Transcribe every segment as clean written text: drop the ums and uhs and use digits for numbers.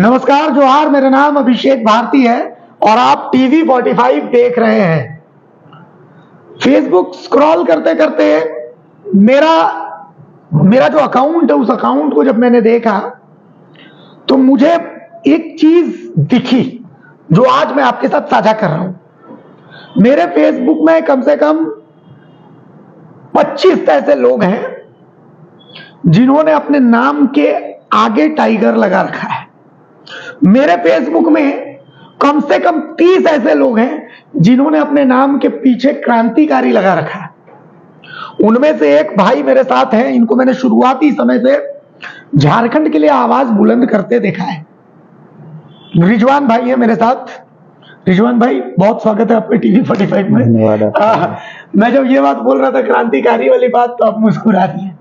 नमस्कार जोहार, मेरा नाम अभिषेक भारती है और आप टीवी 45 देख रहे हैं। फेसबुक स्क्रॉल करते करते मेरा जो अकाउंट है, उस अकाउंट को जब मैंने देखा तो मुझे एक चीज दिखी जो आज मैं आपके साथ साझा कर रहा हूं। मेरे फेसबुक में कम से कम 25 ऐसे लोग हैं जिन्होंने अपने नाम के आगे टाइगर लगा रखा है। मेरे फेसबुक में कम से कम 30 ऐसे लोग हैं जिन्होंने अपने नाम के पीछे क्रांतिकारी लगा रखा है। उनमें से एक भाई मेरे साथ हैं, इनको मैंने शुरुआती समय से झारखंड के लिए आवाज बुलंद करते देखा है। रिजवान भाई है मेरे साथ। रिजवान भाई, बहुत स्वागत है आपके टीवी 45 में। मैं जब ये बात बोल रहा था क्रांतिकारी वाली बात, तो आप मुस्कुरा रही हैं,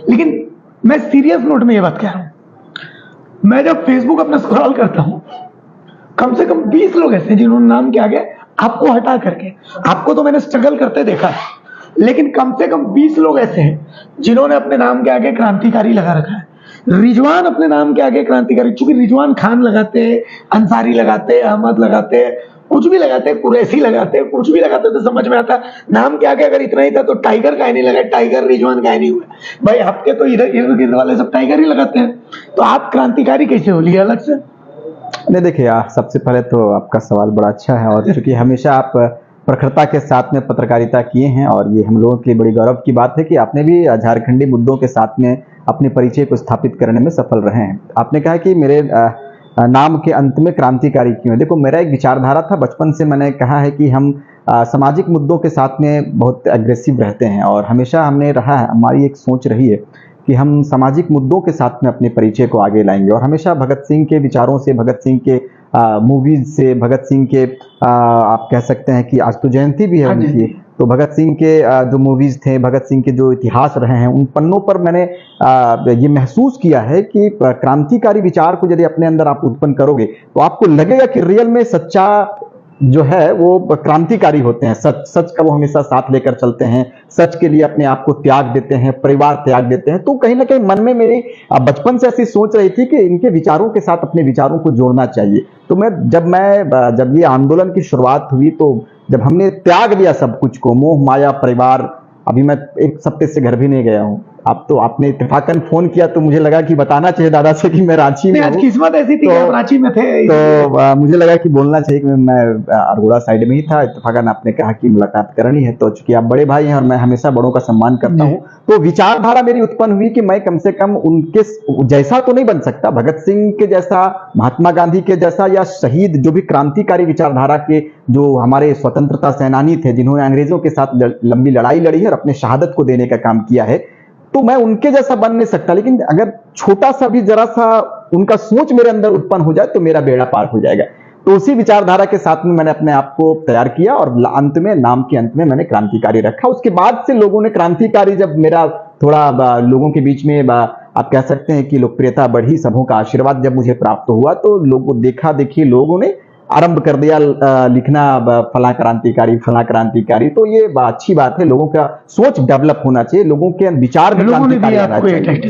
लेकिन मैं सीरियस नोट में ये बात कह रहा हूं। मैं जब फेसबुक अपना स्क्रॉल करता हूं, कम से कम 20 लोग ऐसे जिन्होंने नाम के आगे आपको हटा करके, आपको तो मैंने स्ट्रगल करते देखा है, लेकिन कम से कम 20 लोग ऐसे हैं जिन्होंने अपने नाम के आगे क्रांतिकारी लगा रखा है। रिजवान अपने नाम के आगे क्रांतिकारी, चूंकि रिजवान खान लगाते, अंसारी लगाते, अहमद लगाते, कुछ भी लगाते, कुरैशी लगाते, कुछ भी लगाते तो समझ में आता। नाम के आगे अगर इतना ही था तो टाइगर का नहीं लगा, टाइगर रिजवान का नहीं हुआ। भाई आपके तो इधर इर्द गिर्द वाले सब टाइगर ही लगाते हैं, तो आप क्रांतिकारी कैसे हो लिए अलग से? नहीं, देखिए, सबसे पहले तो आपका सवाल बड़ा अच्छा है, और चूंकि हमेशा आप प्रखरता के साथ में पत्रकारिता किए हैं, और ये हम लोगों के लिए बड़ी गौरव की बात है कि आपने भी झारखंडी मुद्दों के साथ में अपने परिचय को स्थापित करने में सफल रहे हैं। आपने कहा कि मेरे नाम के अंत में क्रांतिकारी क्यों है। देखो, मेरा एक विचारधारा था, बचपन से मैंने कहा है कि हम सामाजिक मुद्दों के साथ में बहुत एग्रेसिव रहते हैं, और हमेशा हमने रहा है, हमारी एक सोच रही है कि हम सामाजिक मुद्दों के साथ में अपने परिचय को आगे लाएंगे। और हमेशा भगत सिंह के विचारों से, भगत सिंह के मूवीज से, भगत सिंह के आप कह सकते हैं कि आज तो जयंती भी है उनकी, तो भगत सिंह के जो मूवीज थे, भगत सिंह के जो इतिहास रहे हैं, उन पन्नों पर मैंने ये महसूस किया है कि क्रांतिकारी विचार को यदि अपने अंदर आप उत्पन्न करोगे तो आपको लगेगा कि रियल में सच्चा जो है वो क्रांतिकारी होते हैं। सच का वो हमेशा साथ लेकर चलते हैं, सच के लिए अपने आप को त्याग देते हैं, परिवार त्याग देते हैं। तो कहीं ना कहीं मन में मेरी बचपन से ऐसी सोच रही थी कि इनके विचारों के साथ अपने विचारों को जोड़ना चाहिए। तो जब ये आंदोलन की शुरुआत हुई, तो जब हमने त्याग दिया सब कुछ को, मोह माया परिवार, अभी मैं एक हफ्ते से घर भी नहीं गया हूँ। अब तो आपने इत्तेफाकन फोन किया तो मुझे लगा कि बताना चाहिए दादा से कि मैं रांची में हूँ। किस्मत ऐसी थी कि आप रांची में थे, तो मुझे लगा कि बोलना चाहिए कि मैं अरगोड़ा साइड में ही था। इत्तेफाकन आपने कहा कि मुलाकात करनी है, तो चूंकि आप बड़े भाई हैं और मैं हमेशा बड़ों का सम्मान करता हूँ, तो विचारधारा मेरी उत्पन्न हुई कि मैं कम से कम उनके जैसा तो नहीं बन सकता, भगत सिंह के जैसा, महात्मा गांधी के जैसा, या शहीद जो भी क्रांतिकारी विचारधारा के जो हमारे स्वतंत्रता सेनानी थे, जिन्होंने अंग्रेजों के साथ लंबी लड़ाई लड़ी है और अपने शहादत को देने का काम किया है, तो मैं उनके जैसा बन नहीं सकता, लेकिन अगर छोटा सा भी जरा सा उनका सोच मेरे अंदर उत्पन्न हो जाए तो मेरा बेड़ा पार हो जाएगा। तो उसी विचारधारा के साथ में मैंने अपने आप को तैयार किया, और अंत में, नाम के अंत में मैंने क्रांतिकारी रखा। उसके बाद से लोगों ने क्रांतिकारी, जब मेरा थोड़ा लोगों के बीच में आप कह सकते हैं कि लोकप्रियता बढ़ी, सबों का आशीर्वाद जब मुझे प्राप्त हुआ, तो लोगों देखा देखी लोगों ने आरंभ कर दिया लिखना फला क्रांतिकारी। तो ये अच्छी बात है, लोगों का सोच डेवलप होना चाहिए, लोगों के विचार में क्रांतिकारी आना चाहिए।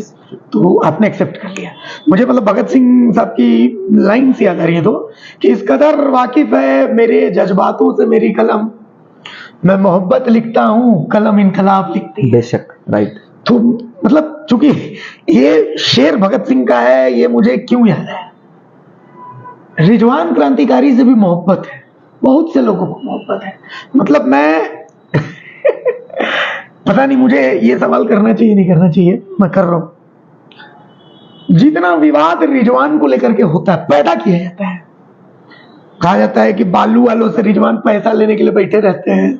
तो आपने एक्सेप्ट कर लिया। मुझे मतलब भगत सिंह साहब की लाइन से याद आ रही है, तो कि इस कदर वाकिफ है मेरे जज्बातों से मेरी कलम, मैं मोहब्बत लिखता हूं, कलम इनकलाब लिखती है। बेशक, राइट। तो मतलब चूंकि ये शेर भगत सिंह का है, ये मुझे क्यों याद है, रिजवान क्रांतिकारी से भी मोहब्बत है, बहुत से लोगों को मोहब्बत है। मतलब मैं पता नहीं मुझे ये सवाल करना चाहिए नहीं करना चाहिए, मैं कर रहा हूं। जितना विवाद रिजवान को लेकर के होता है, पैदा किया जाता है, कहा जाता है कि बालू वालों से रिजवान पैसा लेने के लिए बैठे रहते हैं,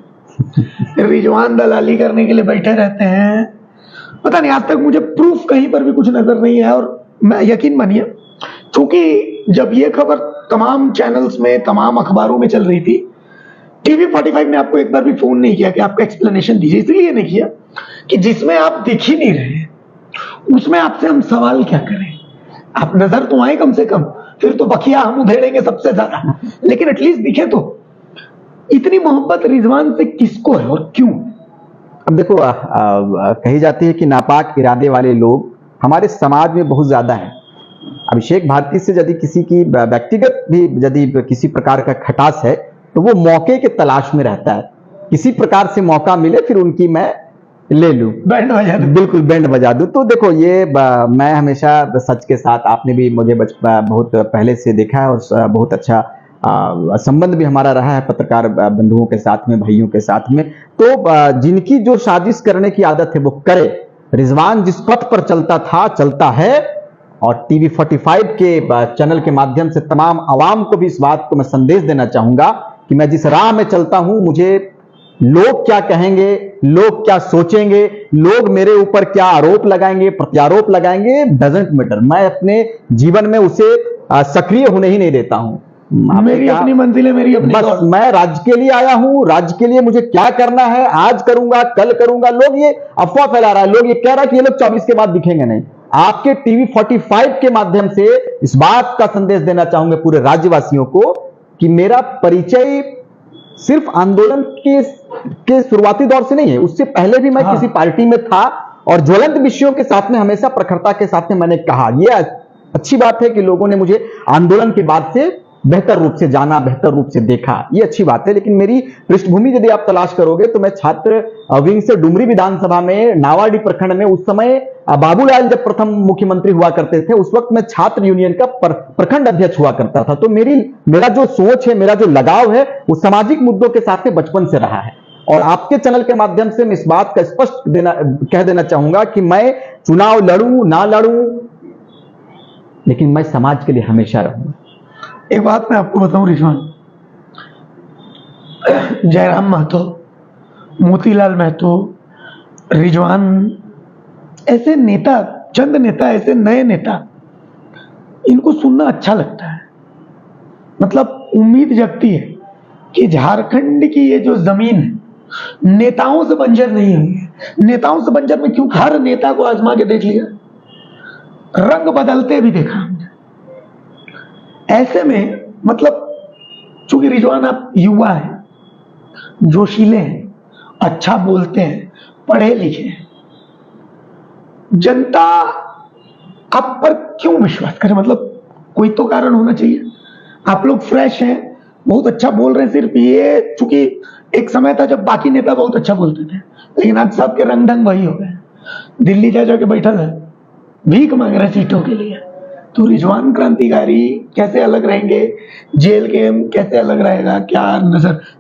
रिजवान दलाली करने के लिए बैठे रहते हैं। पता नहीं, आज तक मुझे प्रूफ कहीं पर भी कुछ नजर नहीं है। और मैं, यकीन मानिए, क्योंकि जब ये खबर तमाम चैनल्स में, तमाम अखबारों में चल रही थी, टीवी 45 ने आपको एक बार भी फोन नहीं किया कि आपको एक्सप्लेनेशन दीजिए। इसलिए नहीं किया कि जिसमें आप दिख ही नहीं रहे उसमें आपसे हम सवाल क्या करें। आप नजर तो आए कम से कम, फिर तो बखिया हम उधेड़ेंगे सबसे ज्यादा, लेकिन एटलीस्ट दिखे तो। इतनी मोहब्बत रिजवान से किसको है और क्यों? अब देखो, कही जाती है कि नापाक इरादे वाले लोग हमारे समाज में बहुत ज्यादा हैं। अभिषेक भारती से यदि किसी की व्यक्तिगत भी यदि किसी प्रकार का खटास है तो वो मौके के तलाश में रहता है, किसी प्रकार से मौका मिले फिर उनकी मैं ले लूं, बैंड बजा दूं। बिल्कुल बैंड बजा दूं। तो देखो ये मैं हमेशा सच के साथ, आपने भी मुझे बहुत पहले से देखा है और बहुत अच्छा संबंध भी हमारा रहा है पत्रकार बंधुओं के साथ में, भाइयों के साथ में। तो जिनकी जो साजिश करने की आदत है वो करे। रिजवान जिस पथ पर चलता था, चलता है, और टीवी 45 के चैनल के माध्यम से तमाम आवाम को भी इस बात को मैं संदेश देना चाहूंगा कि मैं जिस राह में चलता हूं, मुझे लोग क्या कहेंगे, लोग क्या सोचेंगे, लोग मेरे ऊपर क्या आरोप लगाएंगे, प्रत्यारोप लगाएंगे, डजंट मैटर। मैं अपने जीवन में उसे सक्रिय होने ही नहीं देता हूं। मेरी अपनी मंजिल है, मेरी अपनी बस मैं राज्य के लिए आया हूं, राज्य के लिए मुझे क्या करना है, आज करूंगा, कल करूंगा। लोग ये अफवाह फैला रहा है, लोग ये कह रहा है कि ये लोग 24 के बाद दिखेंगे नहीं। आपके टीवी 45 के माध्यम से इस बात का संदेश देना चाहूंगा पूरे राज्यवासियों को कि मेरा परिचय सिर्फ आंदोलन के शुरुआती दौर से नहीं है, उससे पहले भी मैं किसी पार्टी में था और ज्वलंत विषयों के साथ में हमेशा प्रखरता के साथ में मैंने कहा। यह अच्छी बात है कि लोगों ने मुझे आंदोलन के बाद से बेहतर रूप से जाना, बेहतर रूप से देखा, ये अच्छी बात है। लेकिन मेरी पृष्ठभूमि यदि आप तलाश करोगे तो मैं छात्र विंग से डुमरी विधानसभा में नावाडी प्रखंड में, उस समय बाबूलाल जब प्रथम मुख्यमंत्री हुआ करते थे, उस वक्त मैं छात्र यूनियन का प्रखंड अध्यक्ष हुआ करता था। तो मेरा जो सोच है, मेरा जो लगाव है, वो सामाजिक मुद्दों के साथ में बचपन से रहा है। और आपके चैनल के माध्यम से मैं इस बात का स्पष्ट कह देना चाहूंगा कि मैं चुनाव लड़ूं ना लड़ूं, लेकिन मैं समाज के लिए हमेशा रहूंगा। एक बात मैं आपको बताऊं रिजवान, जयराम महतो, मोतीलाल महतो, रिजवान, ऐसे नेता, चंद नेता, ऐसे नए नेता, इनको सुनना अच्छा लगता है। मतलब उम्मीद जगती है कि झारखंड की ये जो जमीन है नेताओं से बंजर नहीं हुई है। नेताओं से बंजर में क्यों? हर नेता को आजमा के देख लिया, रंग बदलते भी देखा हमने। ऐसे में मतलब चूंकि रिजवान आप युवा हैं, जोशीले हैं, अच्छा बोलते हैं, पढ़े लिखे हैं, जनता आप पर क्यों विश्वास करे? मतलब कोई तो कारण होना चाहिए। आप लोग फ्रेश हैं, बहुत अच्छा बोल रहे हैं। सिर्फ ये चूंकि एक समय था जब बाकी नेता बहुत अच्छा बोलते थे, लेकिन आज सबके रंग ढंग वही हो गए। दिल्ली जा जाके बैठा है, भीख मांग रहे सीटों के लिए। तो रिजवान क्रांतिकारी कैसे अलग रहेंगे, जेल गेम कैसे अलग रहेगा, क्या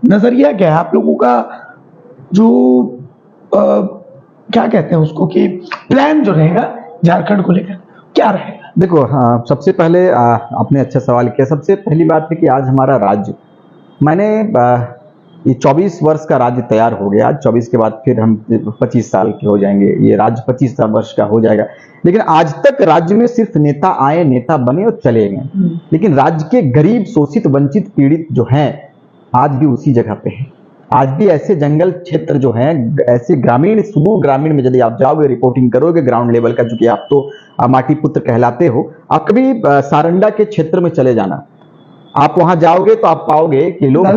नजरिया क्या है आप लोगों का? जो क्या कहते हैं उसको, कि प्लान जो रहेगा झारखंड को लेकर क्या रहेगा? देखो, हाँ, सबसे पहले आपने अच्छा सवाल किया। सबसे पहली बात है कि आज हमारा राज्य, मैंने ये 24 वर्ष का राज्य तैयार हो गया। आज 24 के बाद फिर हम 25 साल के हो जाएंगे, ये राज्य 25 वर्ष का हो जाएगा। लेकिन आज तक राज्य में सिर्फ नेता आए, नेता बने और चले गए, लेकिन राज्य के गरीब, शोषित, वंचित, पीड़ित जो हैं आज भी उसी जगह पे हैं। आज भी ऐसे जंगल क्षेत्र जो हैं, ऐसे ग्रामीण, सुदूर ग्रामीण में यदि आप जाओगे, रिपोर्टिंग करोगे ग्राउंड लेवल का, चूंकि आप तो माटी पुत्र कहलाते हो, आप कभी सारंडा के क्षेत्र में चले जाना, आप वहां जाओगे तो आप पाओगे कि लोग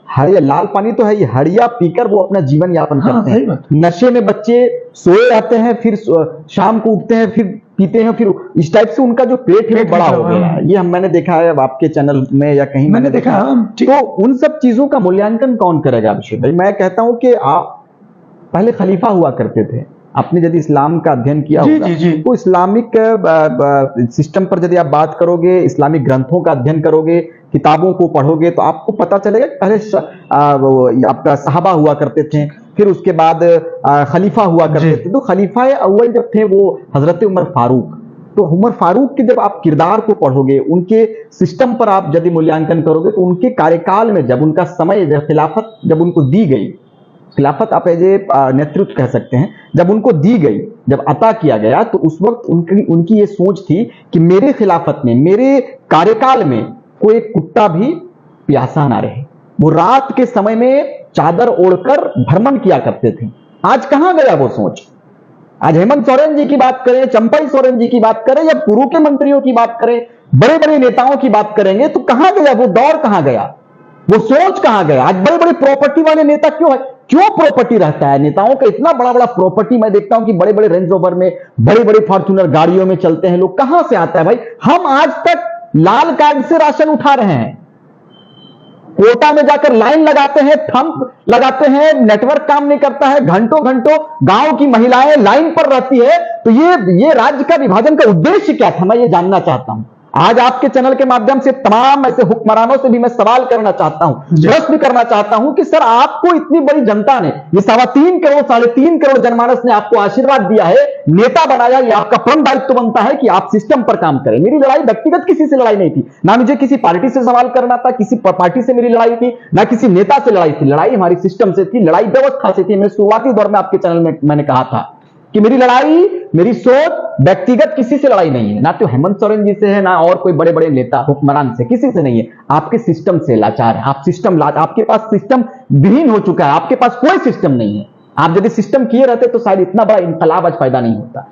हरिया लाल पानी तो है, ये हरिया पीकर वो अपना जीवन यापन करते हैं। नशे में बच्चे सोए रहते हैं, फिर शाम को उठते हैं, फिर पीते हैं, फिर इस टाइप से उनका जो पेट है वो बड़ा हो गया है। ये मैंने देखा है आपके चैनल में या कहीं मैंने देखा। तो उन सब चीजों का मूल्यांकन कौन करेगा अभिषेक भाई? मैं कहता हूं कि आप पहले खलीफा हुआ करते थे। आपने यदि इस्लाम का अध्ययन किया होगा तो इस्लामिक सिस्टम पर यदि आप बात करोगे, इस्लामिक ग्रंथों का अध्ययन करोगे, किताबों को पढ़ोगे, तो आपको पता चलेगा कि पहले आपका सहाबा हुआ करते थे, फिर उसके बाद खलीफा हुआ करते थे। तो खलीफा अव्वल जब थे वो हजरत उमर फारूक। तो उमर फारूक के जब आप किरदार को पढ़ोगे, उनके सिस्टम पर आप यदि मूल्यांकन करोगे, तो उनके कार्यकाल में जब उनका समय, जब खिलाफत जब उनको दी गई, खिलाफत आप एज ए नेतृत्व कह सकते हैं, जब उनको दी गई, जब अता किया गया, तो उस वक्त उनकी ये सोच थी कि मेरे खिलाफत में, मेरे कार्यकाल में कोई कुत्ता भी प्यासा ना रहे। वो रात के समय में चादर ओढ़कर भ्रमण किया करते थे। आज कहां गया वो सोच? आज हेमंत सोरेन जी की बात करें, चंपई सोरेन जी की बात करें, या पूर्व के मंत्रियों की बात करें, बड़े बड़े नेताओं की बात करेंगे, तो कहां गया वो दौर? कहां गया वो सोच? कहां गया? आज बड़े बड़े प्रॉपर्टी वाले नेता क्यों है? क्यों प्रॉपर्टी रहता है नेताओं का? इतना बड़ा बड़ा प्रॉपर्टी मैं देखता हूं कि बड़े बड़े रेंज रोवर में, बड़े बड़े फॉर्च्यूनर गाड़ियों में चलते हैं लोग। कहां से आता है भाई? हम आज तक लाल कार्ड से राशन उठा रहे हैं, कोटा में जाकर लाइन लगाते हैं, थंब लगाते हैं, नेटवर्क काम नहीं करता है, घंटों घंटों गांव की महिलाएं लाइन पर रहती है। तो ये राज्य का विभाजन का उद्देश्य क्या था, मैं ये जानना चाहता हूं। आज आपके चैनल के माध्यम से तमाम ऐसे हुक्मरानों से भी मैं सवाल करना चाहता हूं, प्रश्न करना चाहता हूं कि सर आपको इतनी बड़ी जनता ने, ये 3.25 करोड़ 3.5 करोड़ जनमानस ने आपको आशीर्वाद दिया है, नेता बनाया, ये आपका परम दायित्व बनता है कि आप सिस्टम पर काम करें। मेरी लड़ाई व्यक्तिगत किसी से लड़ाई नहीं थी, ना मुझे किसी पार्टी से सवाल करना था, किसी पार्टी से मेरी लड़ाई थी, ना किसी नेता से लड़ाई थी। लड़ाई हमारी सिस्टम से थी, लड़ाई व्यवस्था से थी। मैं शुरुआती दौर में आपके चैनल में मैंने कहा था कि मेरी लड़ाई, मेरी सोच व्यक्तिगत किसी से लड़ाई नहीं है, ना तो हेमंत सोरेन जी से है, ना और कोई बड़े बड़े नेता हुक्मरान से, किसी से नहीं है। आपके सिस्टम से लाचार है, आप सिस्टम आपके पास सिस्टम विहीन हो चुका है, आपके पास कोई सिस्टम नहीं है। आप यदि सिस्टम किए रहते तो शायद इतना बड़ा इंकलाब आज पैदा नहीं होता।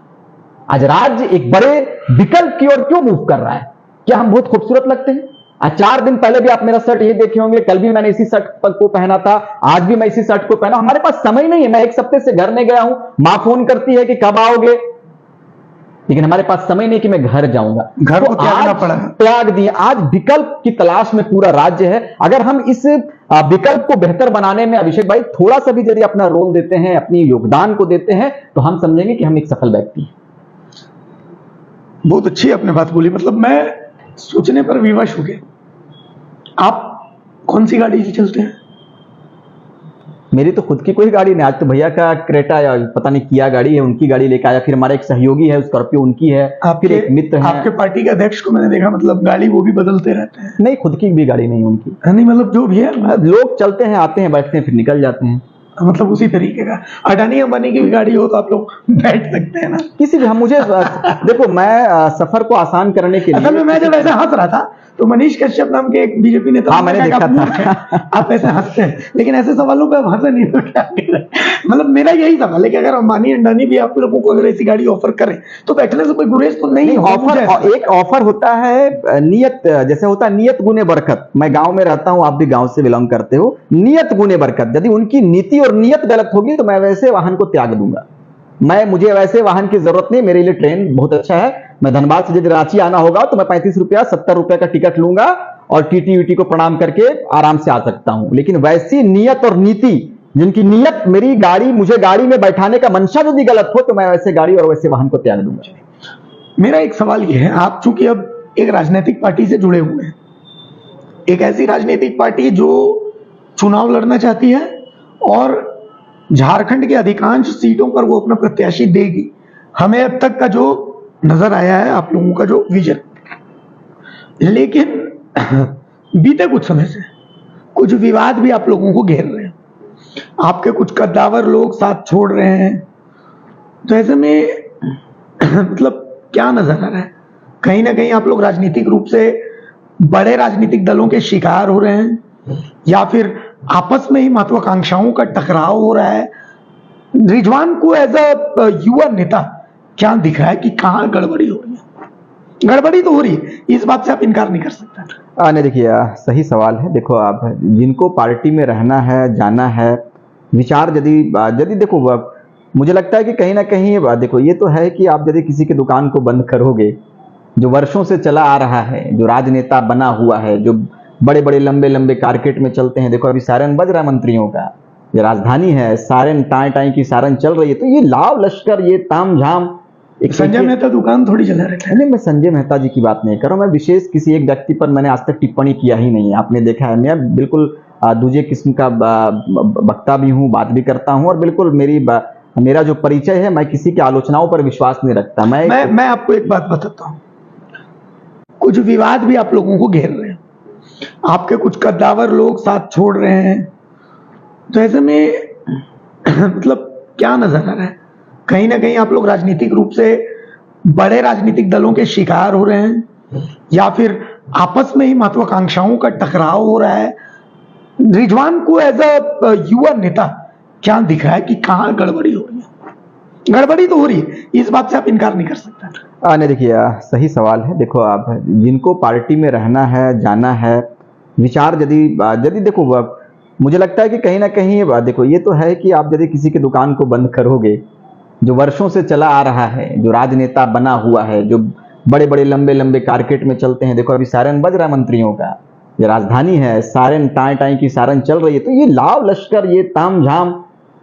आज राज्य एक बड़े विकल्प की ओर क्यों मूव कर रहा है? क्या हम बहुत खूबसूरत लगते हैं? आज 4 दिन पहले भी आप मेरा शर्ट ये देखे होंगे, कल भी मैंने इसी शर्ट को पहना था, आज भी मैं इसी शर्ट को पहना। हमारे पास समय नहीं है, मैं 1 हफ्ते से घर नहीं गया हूं, मां फोन करती है कि कब आओगे, लेकिन हमारे पास समय नहीं कि मैं घर जाऊंगा। घर को त्यागना पड़ा, त्याग दिए। आज विकल्प की तलाश में पूरा राज्य है। अगर हम इस विकल्प को बेहतर बनाने में अभिषेक भाई थोड़ा सा भी यदि अपना रोल देते हैं, अपनी योगदान को देते हैं, तो हम समझेंगे कि हम एक सफल व्यक्ति हैं। बहुत अच्छी आपने बात बोली, मतलब मैं सोचने पर विवश हो गया। आप कौन सी गाड़ी से चलते हैं? मेरी तो खुद की कोई गाड़ी नहीं, आज तो भैया का क्रेटा या पता नहीं किया गाड़ी है, उनकी गाड़ी लेके आया। फिर हमारा एक सहयोगी है, स्कॉर्पियो उनकी है, फिर एक मित्र है। आपके पार्टी के अध्यक्ष को मैंने देखा, मतलब गाड़ी वो भी बदलते रहते हैं। नहीं, खुद की भी गाड़ी नहीं उनकी। नहीं मतलब जो भी है, लोग चलते हैं, आते हैं, बैठते हैं, फिर निकल जाते हैं। मतलब उसी तरीके का। अडानी अंबानी की भी गाड़ी हो तो आप लोग बैठ सकते हैं ना, किसी भी। हम मुझे देखो, मैं सफर को आसान करने के लिए, असल में मैं जब ऐसे हंस रहा था तो मनीष कश्यप नाम के एक बीजेपी नेता, हाँ मैंने देखा था, आप ऐसे हंसते हैं, लेकिन ऐसे सवालों पे आप हंसे नहीं तो क्या करें? मतलब मेरा यही सवाल है कि अगर अंबानी अंडानी भी आप लोगों को अगर ऐसी गाड़ी ऑफर करें तो बैठने से कोई गुरेज तो नहीं? ऑफर, एक ऑफर होता है नियत, जैसे होता है नियत गुने बरकत। मैं गांव में रहता हूं, आप भी गांव से बिलोंग करते हो। नियत गुने बरकत, यदि उनकी नीति और नियत गलत होगी तो मैं वैसे वाहन को त्याग दूंगा। मुझे वैसे वाहन की जरूरत नहीं, मेरे लिए ट्रेन बहुत अच्छा है। मैं धनबाद से यदि रांची आना होगा तो मैं 35 रुपया 70 रुपए का टिकट लूंगा और टीटी को प्रणाम करके आराम से आ सकता हूं। लेकिन वैसी नियत और नीति, जिनकी नियत मेरी गाड़ी, मुझे गाड़ी में बैठाने का मंशा यदि गलत हो तो मैं वैसे गाड़ी और वैसे वाहन को त्याग दूंगा। मेरा एक सवाल यह है, आप चूंकि अब एक राजनीतिक पार्टी से जुड़े हुए हैं, एक ऐसी राजनीतिक पार्टी जो चुनाव लड़ना चाहती है और झारखंड के अधिकांश सीटों पर वो अपना प्रत्याशी देगी, हमें अब तक का जो नजर आया है आप लोगों का जो विजन, लेकिन बीते कुछ समय से कुछ विवाद भी आप लोगों को घेर रहे हैं, आपके कुछ कद्दावर लोग साथ छोड़ रहे हैं। तो ऐसे में मतलब क्या नजर आ रहा है? कहीं ना कहीं आप लोग राजनीतिक रूप से बड़े राजनीतिक दलों के शिकार हो रहे हैं, या फिर आपस में ही महत्वाकांक्षाओं का टकराव हो रहा है? रिजवान को एज अ युवा नेता क्या दिख रहा है कि कहां गड़बड़ी हो रही है? गड़बड़ी तो हो रही है, इस बात से आप इनकार नहीं कर सकते। नहीं, देखिए सही सवाल है। देखो, आप जिनको पार्टी में रहना है, जाना है, विचार यदि देखो, मुझे लगता है कि कहीं ना कहीं देखो, ये तो है कि आप यदि किसी की दुकान को बंद करोगे, जो वर्षों से चला आ रहा है, जो राजनेता बना हुआ है, जो बड़े बड़े लंबे लंबे कारकेट में चलते हैं। देखो, अभी सायरन बज रहा है मंत्रियों का, ये राजधानी है, सायरन टाई टाई की सायरन चल रही है। तो ये लाव लश्कर, ये ताम झाम, एक संजय मेहता दुकान थोड़ी चला रहे थे। नहीं, मैं संजय मेहता जी की बात नहीं कर रहा हूं। मैं विशेष किसी एक व्यक्ति पर मैंने आज तक टिप्पणी किया ही नहीं है। आपने देखा है, मैं बिल्कुल दूसरे किस्म का वक्ता भी हूं, बात भी करता हूं, और बिल्कुल मेरा जो परिचय है, मैं किसी की आलोचनाओं पर विश्वास नहीं रखता। मैं आपको एक बात बताता हूं, कुछ विवाद भी आप लोगों को घेर रहे हैं, आपके कुछ कद्दावर लोग साथ छोड़ रहे हैं। तो ऐसे में मतलब क्या नजर आ रहा है? कहीं ना कहीं आप लोग राजनीतिक रूप से बड़े राजनीतिक दलों के शिकार हो रहे हैं, या फिर आपस में ही महत्वाकांक्षाओं का टकराव हो रहा है? रिजवान को एज अ युवा नेता क्या दिख रहा है कि कहां गड़बड़ी हो रही है? गड़बड़ी तो हो रही है, इस बात से आप इनकार नहीं कर सकते। नहीं, देखिए सही सवाल है। देखो, आप जिनको पार्टी में रहना है, जाना है, विचार यदि देखो, मुझे लगता है कि कहीं ना कहीं देखो, ये तो है कि आप यदि किसी की दुकान को बंद करोगे, जो वर्षों से चला आ रहा है, जो राजनेता बना हुआ है, जो बड़े बड़े लंबे लंबे कारकेट में चलते हैं, देखो अभी सायरन बज रहा है मंत्रियों का, ये राजधानी है, सायरन टाई टाई की सायरन चल रही है, तो ये लाव लश्कर, ये ताम झाम,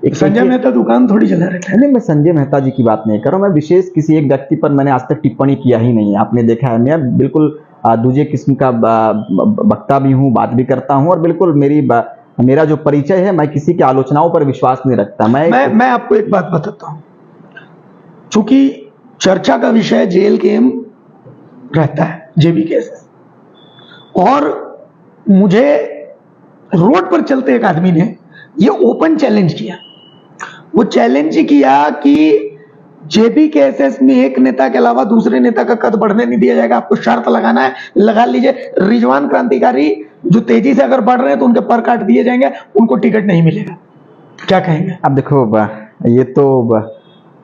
एक संजय मेहता दुकान थोड़ी चला रहता है। नहीं, मैं संजय मेहता जी की बात नहीं कर रहा हूं, मैं विशेष किसी एक व्यक्ति पर मैंने आज तक टिप्पणी किया ही नहीं है। आपने देखा है, मैं बिल्कुल दूसरे किस्म का वक्ता भी हूं, बात भी करता हूं, और बिल्कुल मेरा जो परिचय है, मैं किसी की आलोचनाओं पर विश्वास नहीं रखता। मैं आपको एक बात बताता हूं, चूंकि चर्चा का विषय जेल गेम रहता है, जेबी केसेस, और मुझे रोड पर चलते एक आदमी ने ये ओपन चैलेंज किया। वो चैलेंज किया कि जेबी केसेस में एक नेता के अलावा दूसरे नेता का कद बढ़ने नहीं दिया जाएगा, आपको शर्त लगाना है, लगा लीजिए। रिजवान क्रांतिकारी जो तेजी से अगर बढ़ रहे हैं तो उनके पर काट दिए जाएंगे, उनको टिकट नहीं मिलेगा। क्या कहेंगे? अब देखो, ये तो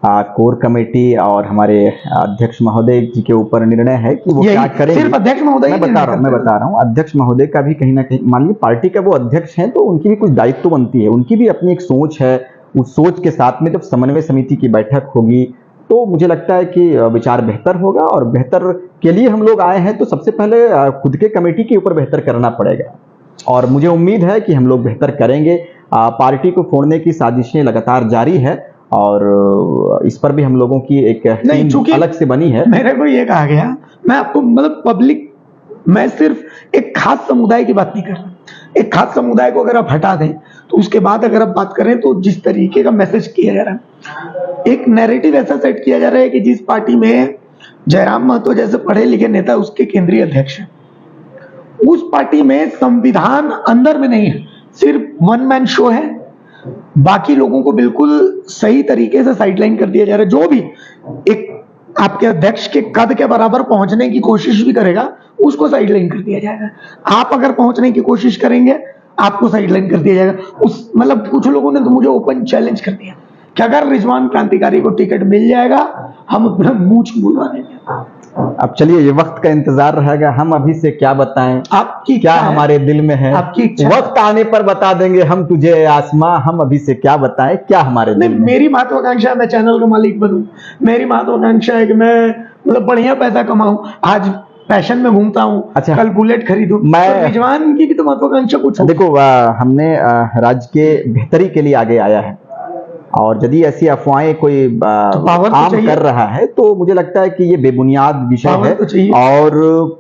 कोर कमेटी और हमारे अध्यक्ष महोदय जी के ऊपर निर्णय है कि वो क्या करेंगे। सिर्फ अध्यक्ष महोदय मैं बता रहा हूँ, अध्यक्ष महोदय का भी कहीं ना कहीं, मान लीजिए पार्टी के वो अध्यक्ष हैं, तो उनकी भी कुछ दायित्व बनती है, उनकी भी अपनी एक सोच है। उस सोच के साथ में जब समन्वय समिति की बैठक होगी तो मुझे लगता है कि विचार बेहतर होगा, और बेहतर के लिए हम लोग आए हैं, तो सबसे पहले खुद के कमेटी के ऊपर बेहतर करना पड़ेगा, और मुझे उम्मीद है कि हम लोग बेहतर करेंगे। पार्टी को फोड़ने की साजिशें लगातार जारी है, और इस पर भी हम लोगों की एक टीम अलग से बनी है। मेरे को ये कहा गया, मैं आपको मतलब पब्लिक, मैं सिर्फ एक खास समुदाय की बात नहीं कर रहा। एक खास समुदाय को अगर आप हटा दें तो उसके बाद अगर आप बात करें तो जिस तरीके का मैसेज किया जा रहा है, एक नैरेटिव ऐसा सेट किया जा रहा है कि जिस पार्टी में जयराम महतो जैसे पढ़े लिखे नेता उसके केंद्रीय अध्यक्ष हैं, उस पार्टी में संविधान अंदर में नहीं है, सिर्फ वन मैन शो है। बाकी लोगों को बिल्कुल सही तरीके से साइडलाइन कर दिया जा रहा है। जो भी एक आपके अध्यक्ष के कद के बराबर पहुंचने की कोशिश भी करेगा, उसको साइडलाइन कर दिया जाएगा। आप अगर पहुंचने की कोशिश करेंगे, आपको साइडलाइन कर दिया जाएगा। उस मतलब कुछ लोगों ने तो मुझे ओपन चैलेंज कर दिया कि अगर रिजवान क्रांतिकारी को टिकट मिल जाएगा, हम अपना मूंछ मुड़वा देंगे। अब चलिए, ये वक्त का इंतजार रहेगा, हम अभी से क्या बताएं, आपकी क्या हमारे दिल में है, आपकी इच्छा, वक्त आने पर बता देंगे हम तुझे आसमां, हम अभी से क्या बताएं, क्या हमारे दिल में। मेरी महत्वाकांक्षा है मैं चैनल का मालिक बनूं, मेरी महत्वाकांक्षा है कि मैं मतलब बढ़िया पैसा कमाऊं, आज पैशन में घूमता हूं, अच्छा, कल बुलेट खरीदूं। मैं तो रिजवान की भी तो महत्वाकांक्षा कुछ देखो, हमने राज्य के बेहतरी के लिए आगे आया है, और यदि ऐसी अफवाहें कोई आम कर रहा है तो मुझे लगता है कि ये बेबुनियाद विषय है, और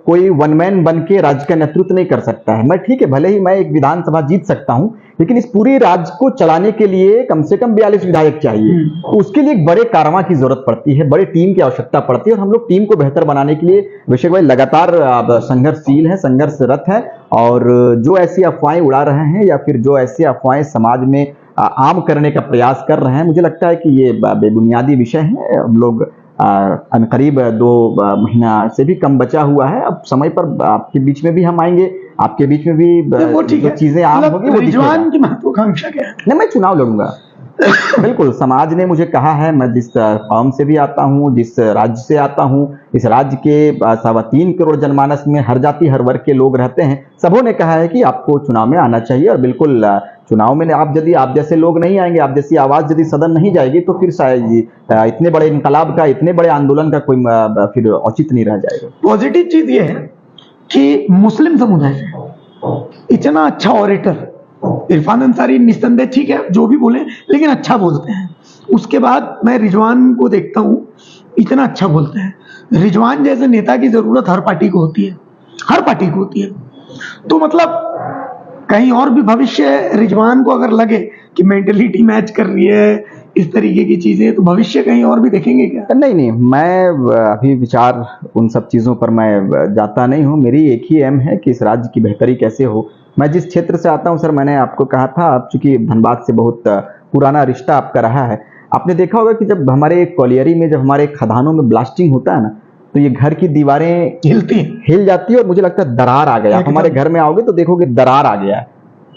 कोई वन मैन बन के राज्य का नेतृत्व नहीं कर सकता है। मैं ठीक है, भले ही मैं एक विधानसभा जीत सकता हूं, लेकिन इस पूरे राज्य को चलाने के लिए कम से कम 42 विधायक चाहिए। तो उसके लिए एक बड़े कारवां की जरूरत पड़ती है, बड़े टीम की आवश्यकता पड़ती है, और हम लोग टीम को बेहतर बनाने के लिए विषय भाई लगातार संघर्षशील है, संघर्षरत है। और जो ऐसी अफवाहें उड़ा रहे हैं, या फिर जो ऐसी अफवाहें समाज में आम करने का प्रयास कर रहे हैं, मुझे लगता है कि ये बेबुनियादी विषय है। हम लोग करीब 2 महीना से भी कम बचा हुआ है, अब समय पर आपके बीच में भी हम आएंगे, आपके बीच में भी जो चीजें आम होगी वो रिजवान की महत्वाकांक्षा क्या है? नहीं, मैं चुनाव लड़ूंगा बिल्कुल। समाज ने मुझे कहा है, मैं जिस कौम से भी आता हूं, जिस राज्य से आता हूं, इस राज्य के 3.25 करोड़ जनमानस में हर जाति हर वर्ग के लोग रहते हैं, सबों ने कहा है कि आपको चुनाव में आना चाहिए। और बिल्कुल चुनाव में आप जैसे लोग नहीं आएंगे, आप जैसी आवाज यदि सदन नहीं जाएगी, तो फिर शायद इतने बड़े इनकलाब का, इतने बड़े आंदोलन का कोई फिर औचित्य नहीं रह जाएगा। पॉजिटिव चीज ये है कि मुस्लिम समुदाय से इतना अच्छा ऑरेटर इरफान अंसारी, निस्संदेह ठीक है जो भी बोले, लेकिन अच्छा बोलते हैं। उसके बाद मैं रिजवान को देखता हूं, इतना अच्छा बोलते हैं। रिजवान जैसे नेता की जरूरत हर पार्टी को होती है, हर पार्टी को होती है। तो मतलब कहीं और भी भविष्य रिजवान को अगर लगे कि मेंटलिटी मैच कर रही है, इस तरीके की चीजें, तो भविष्य कहीं और भी देखेंगे क्या? नहीं, मैं अभी विचार उन सब चीजों पर मैं जाता नहीं हूं। मेरी एक ही एम है कि इस राज्य की बेहतरी कैसे हो। मैं जिस क्षेत्र से आता हूं सर, मैंने आपको कहा था, आप चूंकि धनबाद से बहुत पुराना रिश्ता आपका रहा है, आपने देखा होगा कि जब हमारे कोलियरी में, जब हमारे खदानों में ब्लास्टिंग होता है ना, तो ये घर की दीवारें हिल जाती है, और मुझे लगता है दरार आ गया। हमारे घर में आओगे तो देखोगे दरार आ गया है।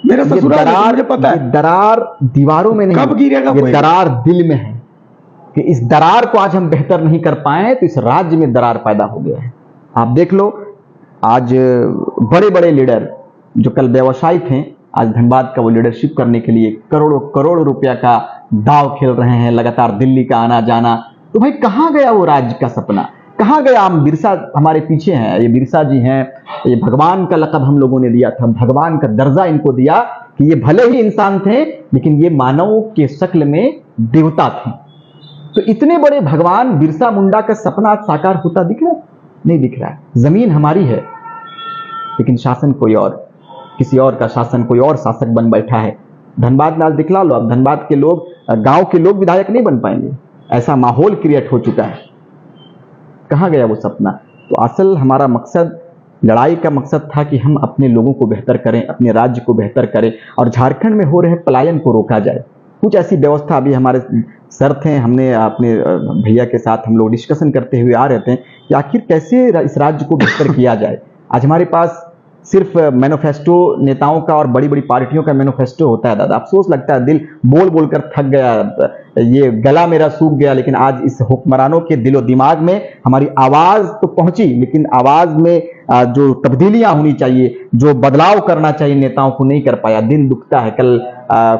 मेरा ससुराल है, मुझे पता है। दरार दीवारों में नहीं, कब गिरेगा, ये दरार दिल में है। कि इस दरार को आज हम बेहतर नहीं कर पाए, तो इस राज्य में दरार पैदा हो गया है। आप देख लो, आज बड़े बड़े लीडर जो कल व्यवसायी थे, आज धनबाद का वो लीडरशिप करने के लिए करोड़ों करोड़ रुपया का दाव खेल रहे हैं, लगातार दिल्ली का आना जाना। तो भाई कहाँ गया वो राज्य का सपना, कहाँ गया? हम बिरसा हमारे पीछे हैं, ये बिरसा जी हैं, ये भगवान का लक़ब हम लोगों ने दिया था, भगवान का दर्जा इनको दिया कि ये भले ही इंसान थे लेकिन ये मानव के शक्ल में देवता थे। तो इतने बड़े भगवान बिरसा मुंडा का सपना आज साकार होता दिख रहा है? नहीं दिख रहा है। जमीन हमारी है लेकिन शासन कोई और, किसी और का शासन, कोई और शासक बन बैठा है। धनबाद में आज दिखला लो, अब धनबाद के लोग, गांव के लोग विधायक नहीं बन पाएंगे, ऐसा माहौल क्रिएट हो चुका है। कहाँ गया वो सपना? तो असल हमारा मकसद, लड़ाई का मकसद था कि हम अपने लोगों को बेहतर करें, अपने राज्य को बेहतर करें और झारखंड में हो रहे पलायन को रोका जाए। कुछ ऐसी व्यवस्था अभी हमारे सर थे, हमने अपने भैया के साथ हम लोग डिस्कशन करते हुए आ रहे थे कि आखिर कैसे इस राज्य को बेहतर किया जाए। आज हमारे पास सिर्फ मैनिफेस्टो नेताओं का और बड़ी बड़ी पार्टियों का मैनिफेस्टो होता है दादा। अफसोस लगता है, दिल बोल बोल कर थक गया, ये गला मेरा सूख गया। लेकिन आज इस हुक्मरानों के दिलो दिमाग में हमारी आवाज तो पहुंची, लेकिन आवाज में जो तब्दीलियां होनी चाहिए, जो बदलाव करना चाहिए, नेताओं को नहीं कर पाया। दिल दुखता है। कल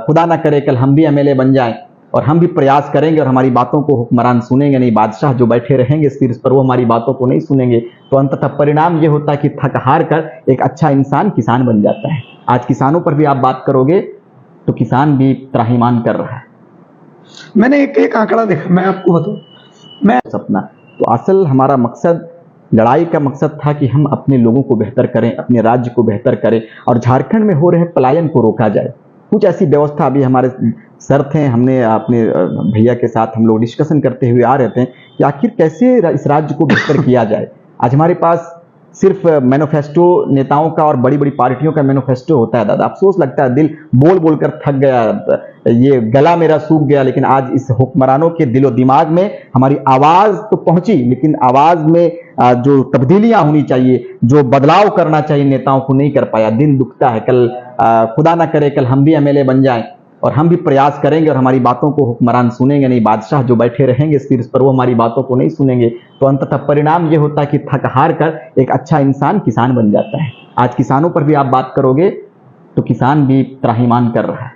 खुदा ना करे कल हम भी एमएलए बन जाएं और हम भी प्रयास करेंगे और हमारी बातों को हुक्मरान सुनेंगे नहीं, बादशाह जो बैठे रहेंगे शीर्ष पर वो हमारी बातों को नहीं सुनेंगे। तो अंततः परिणाम ये होता है कि थक हार कर एक अच्छा इंसान किसान बन जाता है। आज किसानों पर भी आप बात करोगे तो किसान भी त्राहिमाम कर रहा है। मैंने एक आंकड़ा देखा, मैं आपको बताऊं, मैं सपना। तो असल हमारा मकसद, लड़ाई का मकसद था कि हम अपने लोगों को बेहतर करें, अपने राज्य को बेहतर करें और झारखंड में हो रहे पलायन को रोका जाए। कुछ ऐसी व्यवस्था अभी हमारे सर थे, हमने अपने भैया के साथ हम लोग डिस्कशन करते हुए आ रहे थे कि आखिर कैसे इस राज्य को बेहतर किया जाए। आज हमारे पास सिर्फ मैनिफेस्टो नेताओं का और बड़ी बड़ी पार्टियों का मैनिफेस्टो होता है दादा। अफसोस लगता है, दिल बोल बोल कर थक गया, ये गला मेरा सूख गया। लेकिन आज इस हुक्मरानों के दिलो दिमाग में हमारी आवाज तो पहुंची, लेकिन आवाज में जो तब्दीलियां होनी चाहिए, जो बदलाव करना चाहिए, नेताओं को नहीं कर पाया। दिल दुखता है। कल खुदा ना करे कल हम भी एमएलए बन जाएं और हम भी प्रयास करेंगे और हमारी बातों को हुक्मरान सुनेंगे नहीं, बादशाह जो बैठे रहेंगे शीर्ष पर वो हमारी बातों को नहीं सुनेंगे। तो अंततः परिणाम ये होता है कि थक हार कर एक अच्छा इंसान किसान बन जाता है। आज किसानों पर भी आप बात करोगे तो किसान भी त्राहिमाम कर रहा है।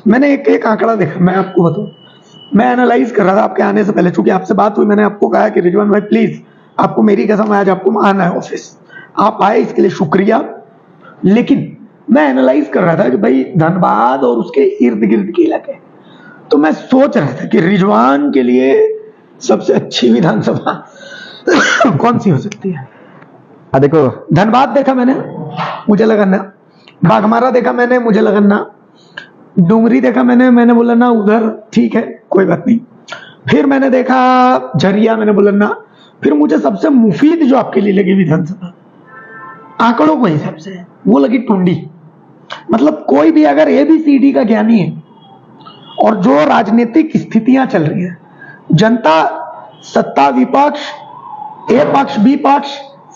मैंने एक आंकड़ा देखा, मैं आपको बताऊं, मैं एनालाइज कर रहा था आपके आने से पहले, चूंकि आपसे बात हुई, मैंने आपको कहा कि रिजवान भाई प्लीज, आपको मेरी कसम आज आपको आना है ऑफिस, आप आए इसके लिए शुक्रिया। लेकिन मैं एनालाइज कर रहा था कि भाई धनबाद और उसके इर्द गिर्द के इलाके, तो मैं सोच रहा था कि रिजवान के लिए सबसे अच्छी विधानसभा कौन सी हो सकती है। देखो, धनबाद देखा मैंने, मुझे लगा ना, बाघमारा देखा मैंने, मुझे लगा ना, डुंगरी देखा मैंने बोला ना उधर ठीक है कोई बात नहीं। फिर मैंने देखा झरिया, मैंने बोला ना। फिर मुझे सबसे मुफीद जो आपके लिए लगी विधानसभा आंकड़ों के हिसाब से वो लगी टुंडी। मतलब कोई भी अगर ABCD का ज्ञानी है और जो राजनीतिक स्थितियां चल रही है, जनता, सत्ता, विपक्ष, A पक्ष B पक्ष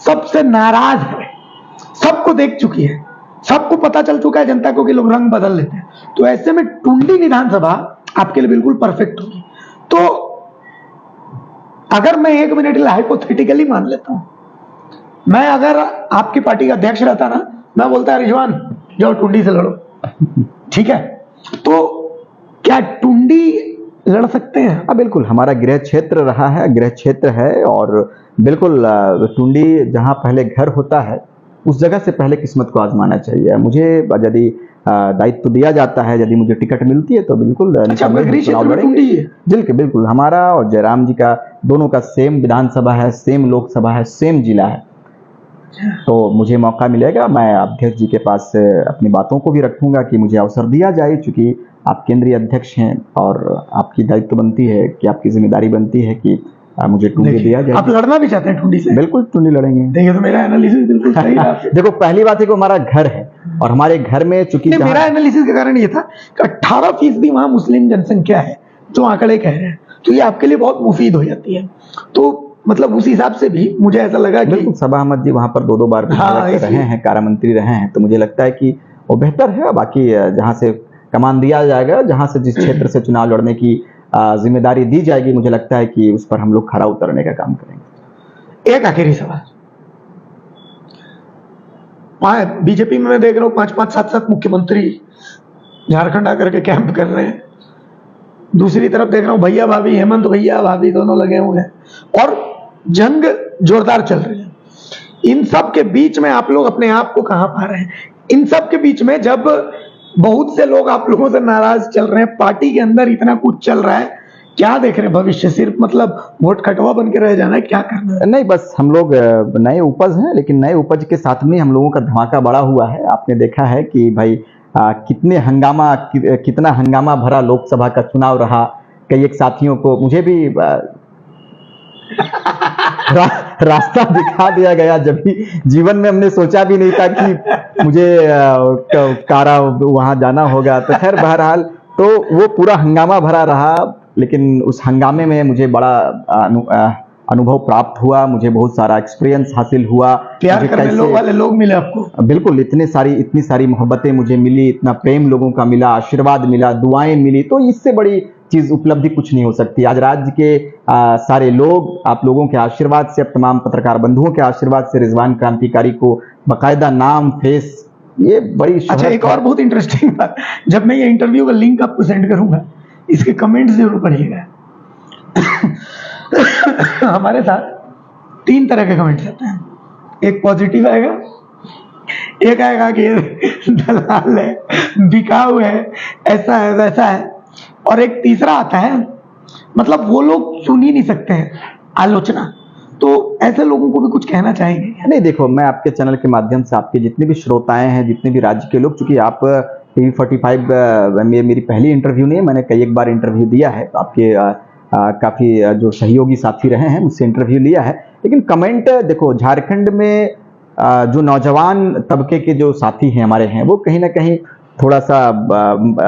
सबसे नाराज है, सबको देख चुकी है, सबको पता चल चुका है जनता को कि लोग रंग बदल लेते हैं। तो ऐसे में टुंडी विधानसभा आपके लिए बिल्कुल परफेक्ट होगी। तो अगर मैं 1 मिनट हाइपोथेटिकली मान लेता हूं, मैं अगर आपकी पार्टी का अध्यक्ष रहता ना, मैं बोलता रिजवान जाओ टुंडी से लड़ो, ठीक है। तो क्या टुंडी लड़ सकते हैं? हाँ बिल्कुल, हमारा गृह क्षेत्र रहा है, गृह क्षेत्र है और बिल्कुल टुंडी जहाँ पहले घर होता है उस जगह से पहले किस्मत को आजमाना चाहिए। मुझे यदि दायित्व दिया जाता है, यदि मुझे टिकट मिलती है तो बिल्कुल चुनाव लड़ेंगे। बिल्कुल, हमारा और जयराम जी का दोनों का सेम विधानसभा है, सेम लोकसभा है, सेम जिला है। तो मुझे मौका मिलेगा, मैं अध्यक्ष जी के पास अपनी बातों को भी रखूंगा कि मुझे अवसर दिया जाए, क्योंकि आप केंद्रीय अध्यक्ष हैं और आपकी दायित्व बनती है कि आपकी जिम्मेदारी बनती है कि मुझे टुंडी दिया जाए। आप लड़ना भी चाहते हैं टुंडी से? बिल्कुल टुंडी लड़ेंगे। देखिए तो मेरा एनालिसिस बिल्कुल सही है। देखो, पहली बात है कि हमारा घर है और हमारे घर में चूंकि मेरा एनालिसिस का कारण ये था कि 18% वहां मुस्लिम जनसंख्या है जो आंकड़े कह रहे हैं, तो ये आपके लिए बहुत मुफीद हो जाती है। तो मतलब उस हिसाब से भी मुझे ऐसा लगा कि सबा अहमद जी वहां पर 2 बार रहे हैं, कारा मंत्री रहे हैं, तो मुझे लगता है कि वो बेहतर है। बाकी जहां से कमान दिया जाएगा, जहां से जिस क्षेत्र से चुनाव लड़ने की जिम्मेदारी दी जाएगी, मुझे लगता है कि उस पर हम लोग खरा उतरने का काम करेंगे। एक आखिरी सवाल, बीजेपी में मैं देख रहा हूँ 5-5, 7-7 मुख्यमंत्री झारखंड आकर के कैंप कर रहे हैं। दूसरी तरफ देख रहा हूँ भैया भाभी, हेमंत भैया भाभी दोनों लगे हुए हैं और जंग जोरदार चल रही है। इन सब के बीच में आप लोग अपने आप को कहां पा रहे हैं? इन सब के बीच में जब बहुत से लोग आप लोगों से नाराज चल रहे हैं, पार्टी के अंदर इतना कुछ चल रहा है, क्या देख रहे हैं भविष्य? सिर्फ मतलब वोट खटवा बन के रह जाना है, क्या करना है? नहीं, बस हम लोग नए उपज हैं, लेकिन नए उपज के साथ में हम लोगों का धमाका बड़ा हुआ है। आपने देखा है कि भाई कितना हंगामा भरा लोकसभा का चुनाव रहा। कई एक साथियों को, मुझे भी रास्ता दिखा दिया गया, जब भी जीवन में हमने सोचा भी नहीं था कि मुझे कारा वहां जाना होगा। तो खैर बहरहाल तो वो पूरा हंगामा भरा रहा, लेकिन उस हंगामे में मुझे बड़ा अनुभव प्राप्त हुआ, मुझे बहुत सारा एक्सपीरियंस हासिल हुआ। प्यार करने वाले लोग मिले आपको? बिल्कुल, इतनी सारी मोहब्बतें मुझे मिली, इतना प्रेम लोगों का मिला, आशीर्वाद मिला, दुआएं मिली। तो इससे बड़ी चीज उपलब्धि कुछ नहीं हो सकती। आज राज्य के सारे लोग, आप लोगों के आशीर्वाद से, अब तमाम पत्रकार बंधुओं के आशीर्वाद से रिजवान क्रांतिकारी को बकायदा नाम, फेस, ये बड़ी अच्छा, एक और बहुत इंटरेस्टिंग बात, जब मैं ये इंटरव्यू का लिंक आपको सेंड करूंगा, इसके कमेंट जरूर पढ़िएगा। हमारे साथ 3 तरह के कमेंट्स आते हैं। एक पॉजिटिव आएगा, एक आएगा कि दलाल है, बिकाऊ है, ऐसा है वैसा है, और एक तीसरा आता है, मतलब वो लोग सुन ही नहीं सकते हैं आलोचना। तो ऐसे लोगों को भी कुछ कहना चाहेंगे? नहीं, देखो, मैं आपके चैनल के माध्यम से आपके जितने भी श्रोताएं हैं, जितने भी राज्य के लोग, चूंकि आप टीवी 45 मेरी पहली इंटरव्यू नहीं है, मैंने कई एक बार इंटरव्यू दिया है, तो आपके काफी जो सहयोगी साथी रहे हैं मुझसे इंटरव्यू लिया है। लेकिन कमेंट देखो, झारखंड में जो नौजवान तबके के जो साथी हैं हमारे हैं, वो कहीं ना कहीं थोड़ा सा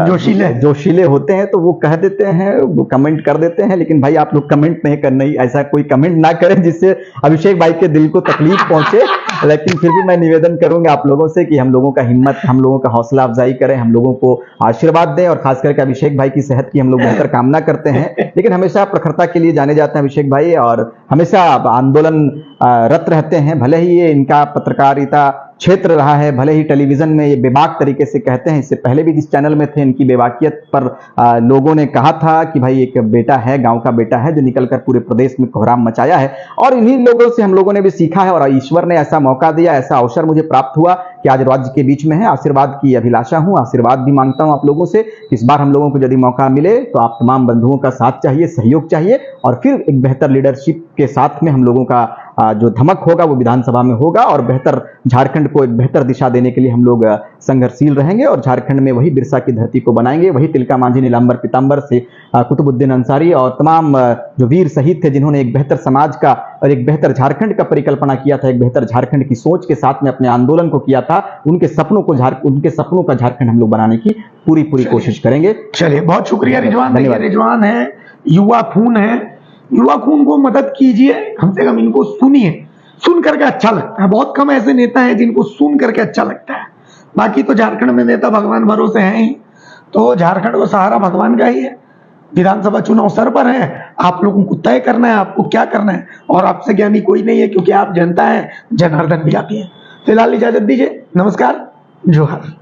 जोशीले होते हैं, तो वो कह देते हैं, वो कमेंट कर देते हैं। लेकिन भाई आप लोग कमेंट नहीं करना, ऐसा कोई कमेंट ना करें जिससे अभिषेक भाई के दिल को तकलीफ पहुंचे। लेकिन फिर भी मैं निवेदन करूंगा आप लोगों से कि हम लोगों का हिम्मत, हम लोगों का हौसला अफजाई करें, हम लोगों को आशीर्वाद दें, और खास करके अभिषेक भाई की सेहत की हम लोग बेहतर कामना करते हैं। लेकिन हमेशा प्रखरता के लिए जाने जाते हैं अभिषेक भाई, और हमेशा आंदोलन रत रहते हैं। भले ही ये इनका पत्रकारिता क्षेत्र रहा है, भले ही टेलीविजन में ये बेबाक तरीके से कहते हैं, इससे पहले भी जिस चैनल में थे इनकी बेबाकियत पर लोगों ने कहा था कि भाई एक बेटा है, गांव का बेटा है, जो निकलकर पूरे प्रदेश में कोहराम मचाया है। और इन्हीं लोगों से हम लोगों ने भी सीखा है, और ईश्वर ने ऐसा मौका दिया, ऐसा अवसर मुझे प्राप्त हुआ कि आज राज्य के बीच में है। आशीर्वाद की अभिलाषा हूं, आशीर्वाद भी मांगता हूं आप लोगों से। इस बार हम लोगों को यदि मौका मिले तो आप तमाम बंधुओं का साथ चाहिए, सहयोग चाहिए, और फिर एक बेहतर लीडरशिप के साथ में हम लोगों का जो धमक होगा वो विधानसभा में होगा, और बेहतर झारखंड को एक बेहतर दिशा देने के लिए हम लोग संघर्षशील रहेंगे, और झारखंड में वही बिरसा की धरती को बनाएंगे, वही तिलका मांझी, नीलांबर पीतांबर से कुतुबुद्दीन अंसारी और तमाम जो वीर शहीद थे, जिन्होंने एक बेहतर समाज का और एक बेहतर झारखंड का परिकल्पना किया था, एक बेहतर झारखंड की सोच के साथ में अपने आंदोलन को किया था, उनके सपनों का झारखंड हम लोग बनाने की पूरी कोशिश करेंगे। चलिए, बहुत शुक्रिया रिजवान। रिजवान है, युवा खून है, युवा खून को मदद कीजिए, कम से कम इनको सुनिए, सुन करके अच्छा लगता है। बहुत कम ऐसे नेता हैं जिनको सुन करके अच्छा लगता है। बाकी तो झारखंड में नेता भगवान भरोसे हैं ही, तो झारखंड को सहारा भगवान का ही है। विधानसभा चुनाव सर पर है, आप लोगों को तय करना है आपको क्या करना है, और आपसे ज्ञानी कोई नहीं है, क्योंकि आप जनता है, जनार्दन भी आप ही हैं। फिलहाल इजाजत दीजिए, नमस्कार, जोहार।